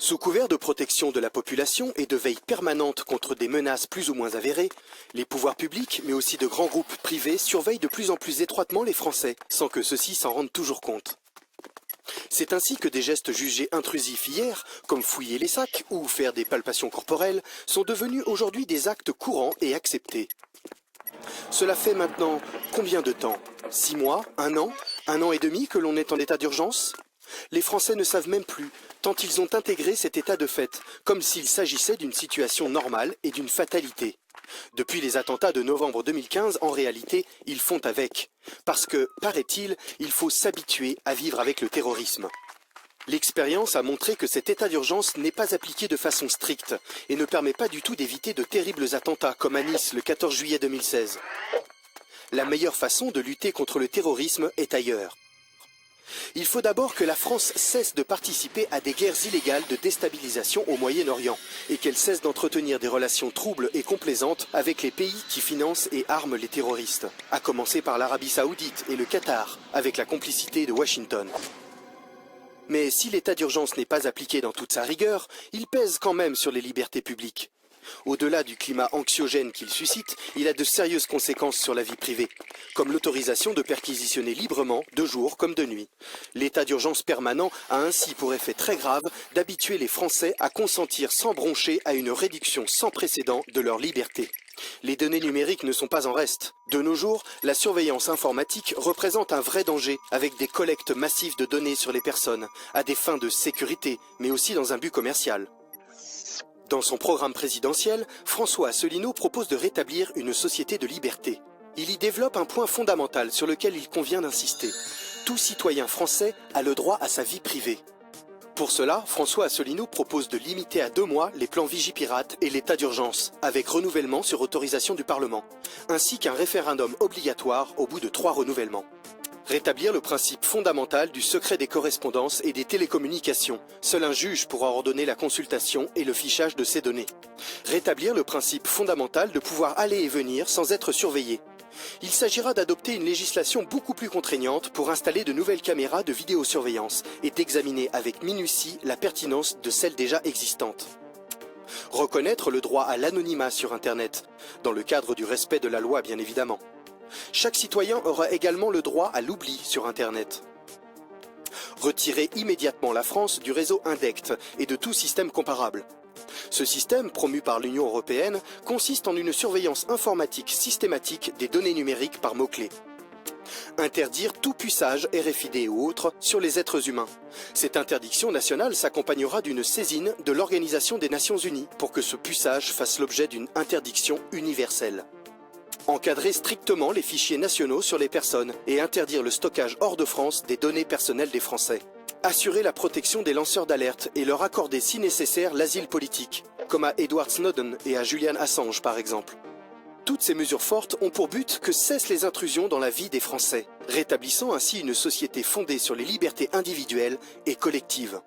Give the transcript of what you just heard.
Sous couvert de protection de la population et de veille permanente contre des menaces plus ou moins avérées, les pouvoirs publics, mais aussi de grands groupes privés, surveillent de plus en plus étroitement les Français, sans que ceux-ci s'en rendent toujours compte. C'est ainsi que des gestes jugés intrusifs hier, comme fouiller les sacs ou faire des palpations corporelles, sont devenus aujourd'hui des actes courants et acceptés. Cela fait maintenant combien de temps? 6 mois? 1 an et demi que l'on est en état d'urgence? Les Français ne savent même plus, tant ils ont intégré cet état de fait, comme s'il s'agissait d'une situation normale et d'une fatalité. Depuis les attentats de novembre 2015, en réalité, ils font avec. Parce que, paraît-il, il faut s'habituer à vivre avec le terrorisme. L'expérience a montré que cet état d'urgence n'est pas appliqué de façon stricte et ne permet pas du tout d'éviter de terribles attentats comme à Nice le 14 juillet 2016. La meilleure façon de lutter contre le terrorisme est ailleurs. Il faut d'abord que la France cesse de participer à des guerres illégales de déstabilisation au Moyen-Orient et qu'elle cesse d'entretenir des relations troubles et complaisantes avec les pays qui financent et arment les terroristes, à commencer par l'Arabie Saoudite et le Qatar, avec la complicité de Washington. Mais si l'état d'urgence n'est pas appliqué dans toute sa rigueur, il pèse quand même sur les libertés publiques. Au-delà du climat anxiogène qu'il suscite, il a de sérieuses conséquences sur la vie privée, comme l'autorisation de perquisitionner librement, de jour comme de nuit. L'état d'urgence permanent a ainsi pour effet très grave d'habituer les Français à consentir sans broncher à une réduction sans précédent de leur liberté. Les données numériques ne sont pas en reste. De nos jours, la surveillance informatique représente un vrai danger, avec des collectes massives de données sur les personnes, à des fins de sécurité, mais aussi dans un but commercial. Dans son programme présidentiel, François Asselineau propose de rétablir une société de liberté. Il y développe un point fondamental sur lequel il convient d'insister. Tout citoyen français a le droit à sa vie privée. Pour cela, François Asselineau propose de limiter à 2 mois les plans Vigipirate et l'état d'urgence, avec renouvellement sur autorisation du Parlement, ainsi qu'un référendum obligatoire au bout de 3 renouvellements. Rétablir le principe fondamental du secret des correspondances et des télécommunications. Seul un juge pourra ordonner la consultation et le fichage de ces données. Rétablir le principe fondamental de pouvoir aller et venir sans être surveillé. Il s'agira d'adopter une législation beaucoup plus contraignante pour installer de nouvelles caméras de vidéosurveillance et d'examiner avec minutie la pertinence de celles déjà existantes. Reconnaître le droit à l'anonymat sur Internet, dans le cadre du respect de la loi bien évidemment. Chaque citoyen aura également le droit à l'oubli sur Internet. Retirer immédiatement la France du réseau Indect et de tout système comparable. Ce système, promu par l'Union européenne, consiste en une surveillance informatique systématique des données numériques par mots-clés. Interdire tout puçage RFID ou autre sur les êtres humains. Cette interdiction nationale s'accompagnera d'une saisine de l'Organisation des Nations Unies pour que ce puçage fasse l'objet d'une interdiction universelle. Encadrer strictement les fichiers nationaux sur les personnes et interdire le stockage hors de France des données personnelles des Français. Assurer la protection des lanceurs d'alerte et leur accorder si nécessaire l'asile politique, comme à Edward Snowden et à Julian Assange par exemple. Toutes ces mesures fortes ont pour but que cessent les intrusions dans la vie des Français, rétablissant ainsi une société fondée sur les libertés individuelles et collectives.